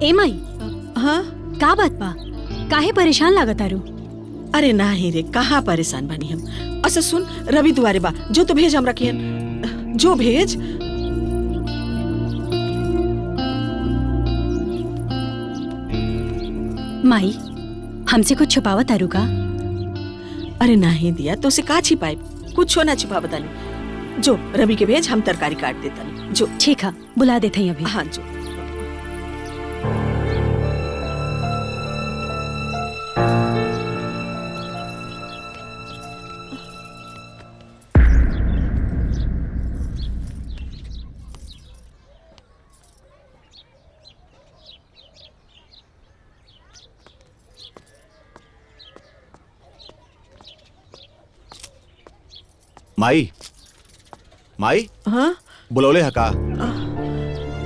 ए माई, हाँ का बात बा? काहे परेशान लागत आरू? अरे नाही रे, कहाँ परेशान बानी हम। अच्छा सुन, रवि दुआरे बा, जो तो भेज हमरा के, जो भेज। माई, हमसे कुछ छुपावत आरू का? अरे नाही दिया, तो से का छिपाए? कुछ ना छिपा बतानी। जो रवि के भेज, हम तरकारी काट देता। जो ठीक है, बुला देते हैं अभी। हाँ जो। माई, माई, हाँ बुलौले हका?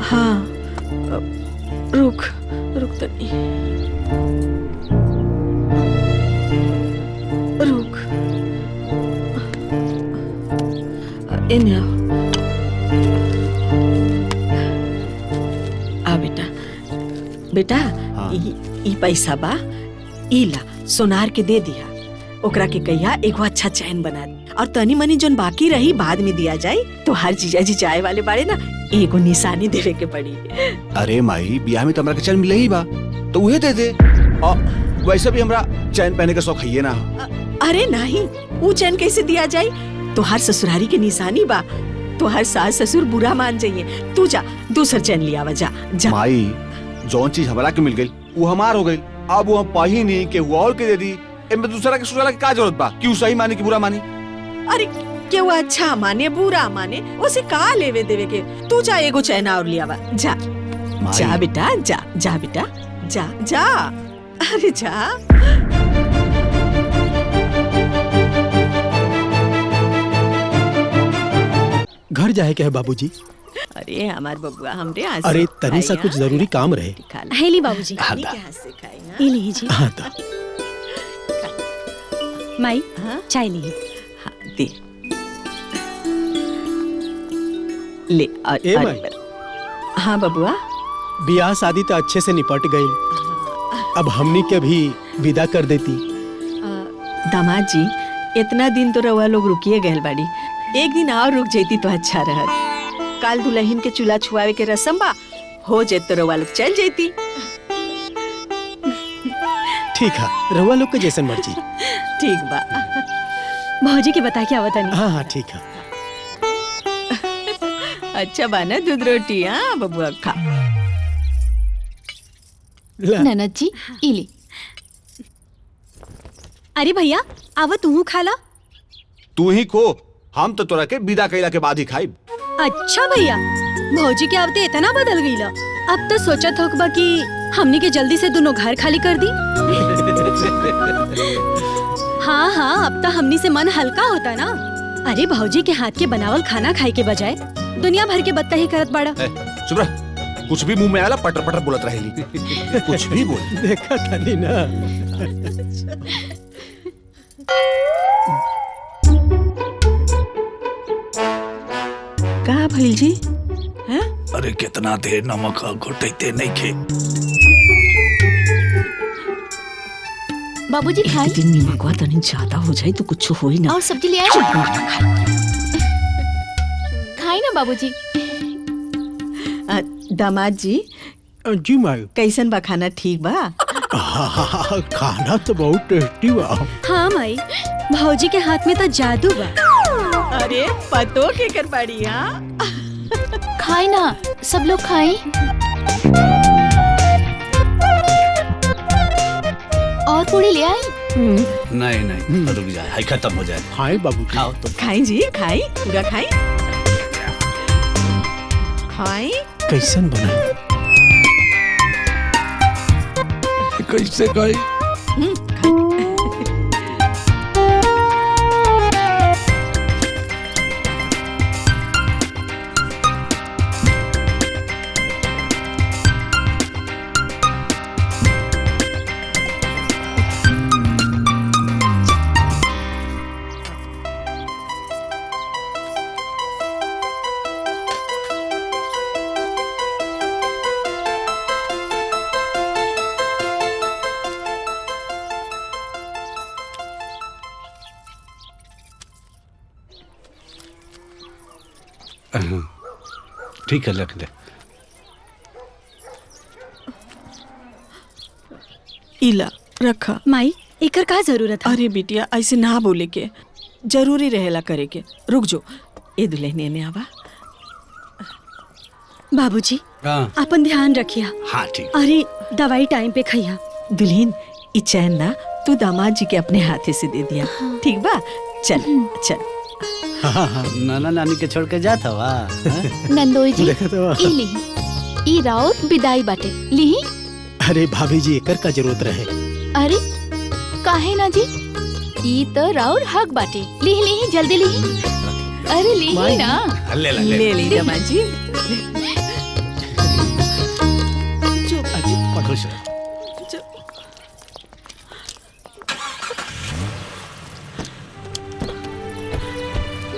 हाँ, रुक रुक तनी, रुक। इन्हें आ बेटा, बेटा हाँ। ई पैसा बा, ई ला सोनार के दे दिया। ओकरा के कहिया एगो अच्छा चैन बना दे, और तनी मनी जोन बाकी रही बाद में दिया जाए। तो हर जीजा जी जाए वाले बाड़े ना, एगो निशानी देवे के पड़ी। अरे माई, बियाह में तो हमरा के चैन मिले ही बा, तो उहे दे दे। और वैसे भी हमरा चैन पहने का शौक है ना। अरे नहीं, वो चैन कैसे दिया जाए? तो हर ससुरारी के निशानी बा, तो हर सास ससुर बुरा मान जाइए। तू जा दूसर चैन लिया वा, जा जा। माई, जौन चीज हमरा के मिल गई वो हमार हो गई, अब वो हम पाही नहीं के हुआ और के दे दी। इनमें दूसरा के ससुराल की का जरूरत बा? क्यों सही माने कि बुरा मानी? अरे क्या वो अच्छा माने बुरा माने, उसे का लेवे देवे के? तू जा एगो चैन और लिया वा, जा जा बेटा, जा जा बेटा, जा जा। अरे जा। घर जाए के है बाबूजी? अरे हमार बबुआ हमरे आज अरे तनी सा कुछ जरूरी काम रहे। हेली बाबूजी, ये लीजिए। हाँ तो माई, हाँ? चाय लीजिए। हाँ दे ले। ए माई, हाँ बबुआ। बियाह शादी तो अच्छे से निपट गई, अब हमनी के भी विदा कर देती। दामाद जी, इतना दिन तो रउआ लोग रुकिए गए बाड़ी, एक दिन और रुक जाती तो अच्छा रहत। काल दुल्हन के चूल्हा छुआवे के रस्म बा, हो जाए तो रउआ लोग चल जाती। ठीक है, रउआ लोग के जैसन मर्जी। ठीक बा। भौजी के बता के आवत नहीं। हाँ हाँ ठीक है। अच्छा बा ना दूध रोटी? हाँ बबुआ खा। ननद जी इली। अरे भैया, आवा तू खा ला। तू ही खो, हम तो तोरा के विदा कइला के बाद ही खाई। अच्छा भैया, भौजी के आवते इतना बदल गईला। अब तो सोचत होकबा कि हमनी के जल्दी से दोनों घर खाली कर दी। हाँ हाँ, अब तो हमनी से मन हल्का होता ना। अरे भौजी के हाथ के बनावल खाना खाए के बजाय दुनिया भर के बत्ता ही करत बाड़ा। चुप रह, कुछ भी मुंह में आला पटर पटर बोलत रहेली। कुछ भी बोल। देखा तनी ना। का भइल जी? हैं? अरे कितना देर नमक घोटते नहीं खे। बाबूजी खाए। एक दिन नमकवा तनी ज्यादा हो जाए तो कुछ हो ही ना। और सब्जी ले आए। खाए ना बाबूजी। दामाद जी, जी माई। कैसन बा खाना? ठीक बा? खाना तो बहुत टेस्टी बा। हाँ माई, भौजी के हाथ में तो जादू बा। अरे पतो के कर बाड़ी। हाँ खाए ना, सब लोग खाए। और पूरी ले आई। नहीं नहीं, रुक जाए, हाय खत्म हो जाए। खाए बाबू, खाओ तो। खाई जी, खाई पूरा खाई। खाई कैसन बना? कैसे खाई? ठीक है, रख ले। इला रखा। माई एकर का जरूरत है? अरे बिटिया ऐसे ना बोले के, जरूरी रहेला करे के। रुक जो, ए दुल्हन ने आवा। बाबूजी हाँ अपन ध्यान रखिया। हाँ ठीक। अरे दवाई टाइम पे खइया। दुल्हन ई चैन ना तू दामाद जी के अपने हाथे से दे दिया, ठीक बा? चल चल। नाना नानी के छोड़ के जाता वा। नंदोई जी देखा तो ई ली, ई राउत विदाई बाटे ली। अरे भाभी जी एकर का जरूरत रहे? अरे काहे ना जी, ई तो राउर हक बाटे। ली जल्दी ली। अरे ली ना। ले ले ली दामाद जी। खुश रहो।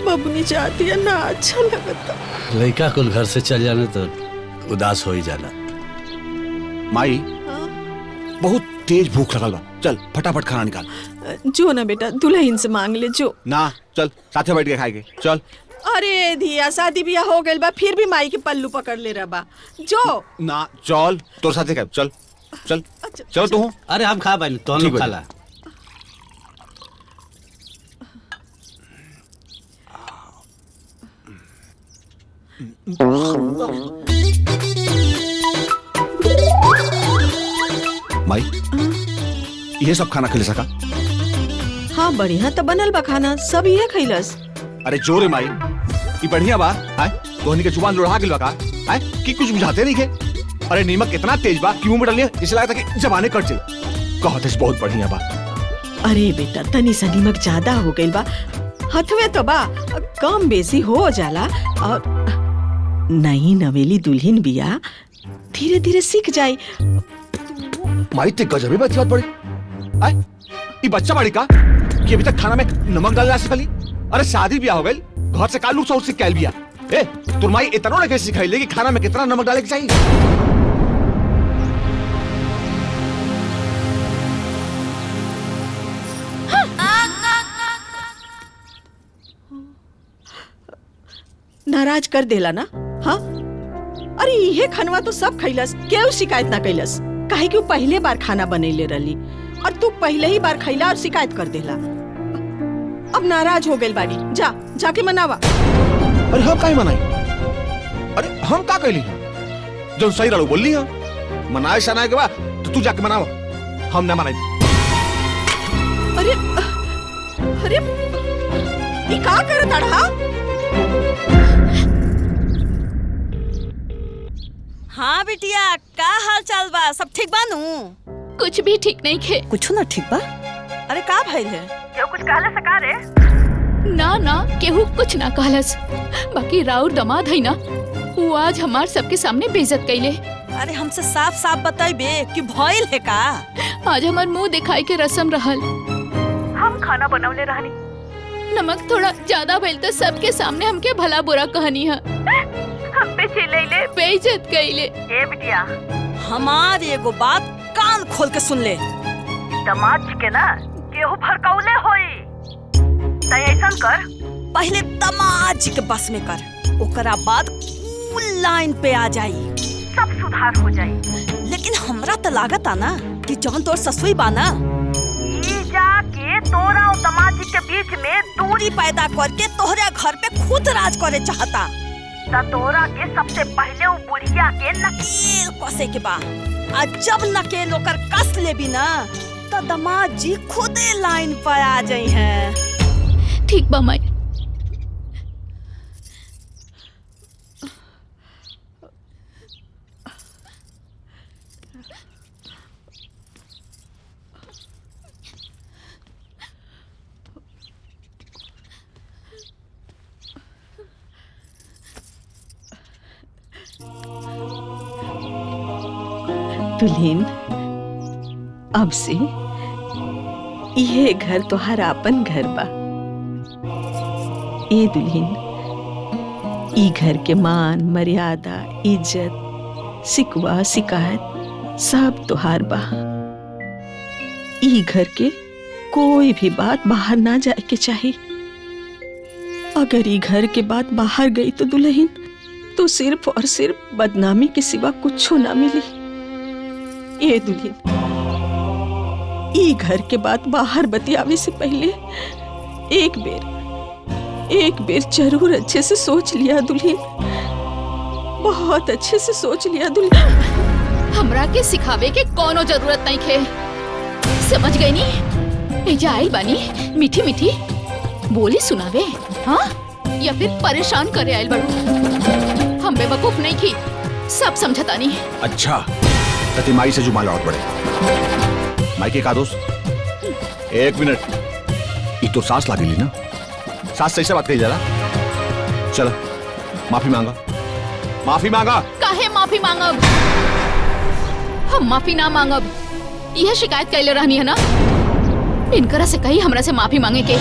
बबुनी चाहती है ना, अच्छा लगता। लड़का कुल घर से चल जाने तो उदास हो ही जाना। माई बहुत तेज भूख लगल बा, चल फटाफट खाना निकाल। जो ना बेटा, दुल्हन से मांग ले जो। ना चल साथे बैठ के खाएंगे, चल। अरे धिया शादी बियाह हो गइल बा, फिर भी माई के पल्लू पकड़ ले रहा बा। जो ना चल तोर साथे खाए, चल चल चल तू। अरे हम खा पाए तो ठीक खा ला। माई ये सब खाना खिले सका? हाँ बढ़िया तो बनल बा खाना, सब ये खैलस। अरे जोरे माई ये बढ़िया बा। आय तोहनी के जुबान लोढ़ा गेल बा का? आय कि कुछ बुझाते नहीं के? अरे नीमक कितना तेज बा कि मुंह में डालिए इसे लगा था कि जबाने कट जाए। कहते बहुत बढ़िया बा। अरे बेटा तनी सा नीमक ज्यादा हो गइल बा, हथवे तो बा, कम बेसी हो जाला। और नई नवेली दुल्हन बिया, धीरे धीरे सीख जाई। माई ते गजबे बात पड़ी। आय ये बच्चा बड़ी का कि अभी तक खाना में नमक डालना सिखली? अरे शादी ब्याह हो गई, घर से कालू सौर सीख के आइल बिया। ए तुर माई इतना ना कैसे सिखाइले कि खाना में कितना नमक डाले के चाहिए? नाराज कर देला ना? हाँ अरे ये खनवा तो सब खैलस, केहू शिकायत ना कैलस। काहे कि वो पहले बार खाना बनैले रही और तू पहले ही बार खैला और शिकायत कर देला। अब नाराज हो गइल बाड़ी, जा जाके मनावा। अरे हम काहे मनाई? अरे हम का कहली? जो सही रहो बोलली हम मनाए शनाए के बाद तो तू जाके मनावा, हम ना मनाई। अरे अरे ये का करत अड़हा? हाँ बिटिया, का हाल चाल बा? सब ठीक बा नू? कुछ भी ठीक नहीं खे। कुछ ना ठीक बा? अरे का भइल है? क्यों कुछ कहले सका रे? ना केहू कुछ ना कहलस। बाकी राउर दमाद है ना, वो आज हमार सबके सामने बेइज्जत कैले। अरे हमसे साफ साफ बताइबे कि भइल है का? आज हमार मुंह दिखाई के रस्म रहल। हम खाना बनवले रहनी, नमक थोड़ा ज्यादा भइल तो सबके सामने हमके भला बुरा कहनी है। हम पे चिल्लैले, बेइज्जत कैले। ए बिटिया हमार एगो बात कान खोल के सुन ले। दमाद जी के ना केहू भड़काउले होई। तय ऐसन कर, पहले दामाद जी के बस में कर, ओकरा बाद कूल लाइन पे आ जाई, सब सुधार हो जाई। लेकिन हमरा तो लागत आ ना कि जौन तोर ससुई बा ना, ई जाके तोरा और दामाद जी के बीच में दूरी पैदा करके तोहरे घर पे खुद राज करे चाहता। ता तोरा के सबसे पहले वो बुढ़िया के नकेल कसे के बा। आज जब नकेल ओकर कस लेबी ना तो दामाद जी खुदे लाइन पे आ जाई हैं। ठीक बा माई। दुल्हन अब से ये घर तोहार अपन घर बा। ए दुल्हन, ई घर के मान मर्यादा इज्जत सिकवा शिकायत सब तोहार बा। ई घर के कोई भी बात बाहर ना जाए के चाहिए। अगर ई घर के बात बाहर गई तो दुल्हन तो सिर्फ और सिर्फ बदनामी के सिवा कुछ ना मिली। ये दुल्हन, ई घर के बात बाहर बतियावे से पहले एक बेर जरूर अच्छे से सोच लिया दुल्हन, बहुत अच्छे से सोच लिया दुल्हन। हमरा के सिखावे के कोनो जरूरत नहीं खे, समझ गई नी? एजा आई बानी मीठी मीठी बोली सुनावे, हाँ, या फिर परेशान करे आयल बड़ू? हम बेवकूफ नहीं की, सब समझता नहीं। अच्छा तती माई से जुमा लौट पड़े। माई के का दोस्त, एक मिनट, ये तो सास लागी ली ना, सास सही से बात कही जरा। चलो माफी मांगा, माफी मांगा। काहे माफी मांगब? हम माफी ना मांगब, यह शिकायत कैले रहनी है ना। इनकरा से कही हमरा से माफी मांगे के,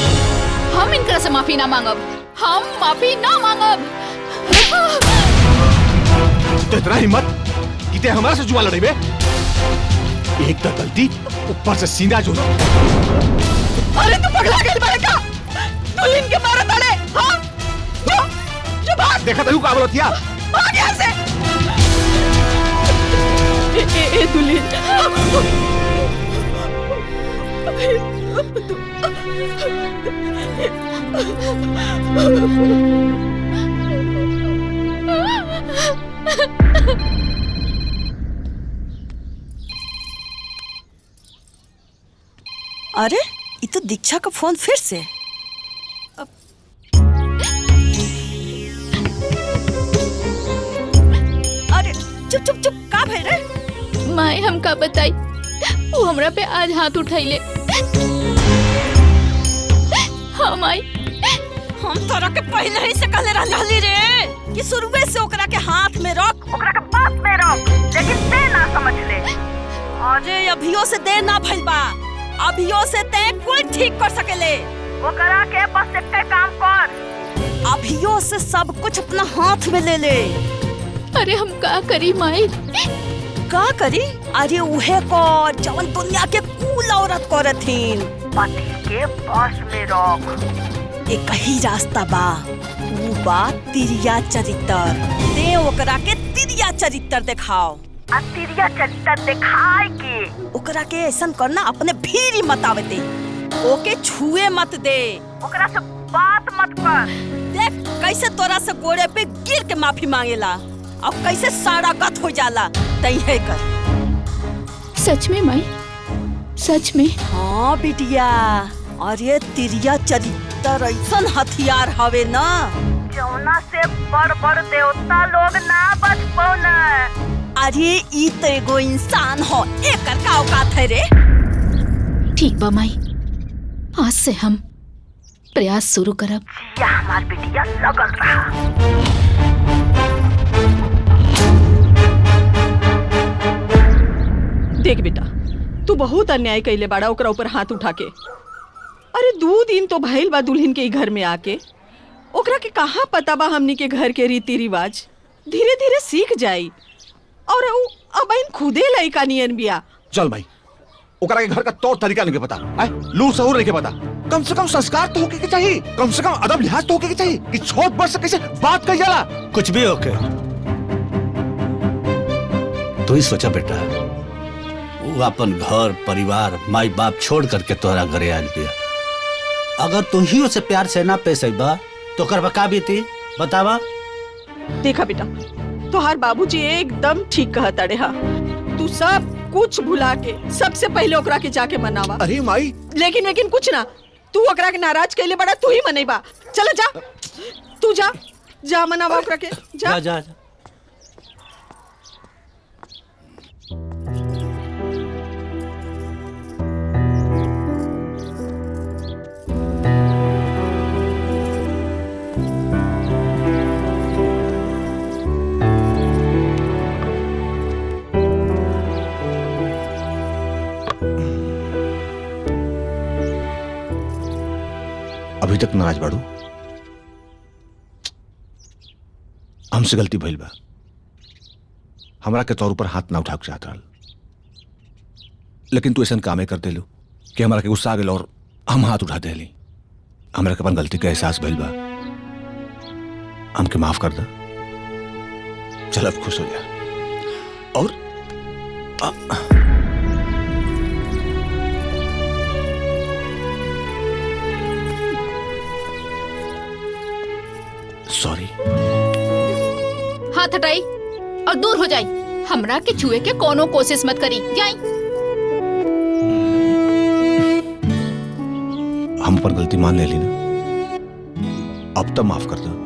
हम इनकरा से माफी ना मांगब, हम माफी ना मांगब। तो इतना हिम्मत कि ते हमारा से जुआ लड़े बे? एक तो गलती, ऊपर से सीना जो। अरे तू पगला गई बारे का? दुल्हन के मारे तले, हाँ? जो भाग। देखा तू का बोलतिया? भाग यहाँ से। ए दुल्हन। अरे ये तो दीक्षा का फोन फिर से। अरे चुप चुप चुप, का भइल रे? माए हम का बताई, वो हमरा पे आज हाथ उठाइले। हाँ माई, हम तोरा के पहले ही से कहले रहली रे कि शुरुए से ओकरा के हाथ में रख, ओकरा के पास में रख, लेकिन ते ना समझ ले। अरे अभियो से देर ना भइल बा, अभियो से ते कुल ठीक कर सकेले। ओकरा के बस एक काम कर, अभियो से सब कुछ अपना हाथ में ले ले। अरे हम का करी माई? का करी? अरे उहे कर जवन दुनिया के कूल औरत करथिन। पति के पास में रख। एक ही रास्ता बा, वो बा तिरिया चरित्र। ते ओकरा के तिरिया चरित्र दिखाओ। तिरिया चरित्र दिखाए के ओकरा के ऐसन करना, अपने भीरी मत आवे दे, ओके छुए मत दे, ओकरा से बात मत कर। देख कैसे तोरा से गोड़े पे गिर के माफी मांगेला, अब कैसे सारा गत हो जाला। तैहे कर। सच में माई, सच में? हाँ बिटिया, अरे तिरिया चरित्र ऐसन हथियार हवे ना, जौना से बड़ बड़ देवता लोग ना बच पौना। अरे ई तो एगो इंसान हो, एकर का औकात है रे? ठीक बा माई, आज से हम प्रयास शुरू करब। जिया हमार बिटिया लगल रहा। देख बेटा, तू बहुत अन्याय कैले बाड़ा ओकरा ऊपर हाथ उठा के। अरे 2 दिन तो भइल बा दुल्हन के घर में आके, ओकरा के कहाँ पता बा हमनी के घर के रीति रिवाज। धीरे धीरे सीख जाई, और अब इन खुदे लइका नियन बिया। चल भाई, ओकरा के घर का तौर तरीका नहीं के पता, लूर सहूर नहीं के पता। कम से कम संस्कार तो होके के चाहिए, कम से कम अदब लिहाज तो होके के चाहिए कि छोट बड़ से कैसे बात कही जाला। कुछ भी होके तू ही सोचा बेटा, वो अपन घर परिवार माई बाप छोड़ करके तोहरा घरे आयल बिया। अगर तू ही उसे प्यार से ना पेश बा तो कर का बीती बतावा। देखा बेटा, तोहार बाबूजी एकदम ठीक कहता रे। हाँ, तू सब कुछ भुला के सबसे पहले ओकरा के जाके मनावा। अरे माई, लेकिन कुछ ना, तू ओकरा के नाराज कैले बड़ा, तू ही मनेबा। चल जा, तू जा मनावा ओकरा के, जा जा, जा। अभी तक नाराज बाड़ू? हमसे गलती भइल बा, हमरा के तौर पर हाथ ना उठा के चाहत रहल, लेकिन तू ऐसा कामे कर देलू कि हमरा के गुस्सा आ गेल और हम हाथ उठा देली। हमरा के अपन गलती के एहसास भइल बा, हमके माफ कर दे। चल अब खुश हो जा। और सॉरी। हाथ हटाई और दूर हो जाई। हमरा के छुए के कोनो कोशिश मत करी। जाई। हम पर गलती मान ले ली ना, अब तो माफ कर दो।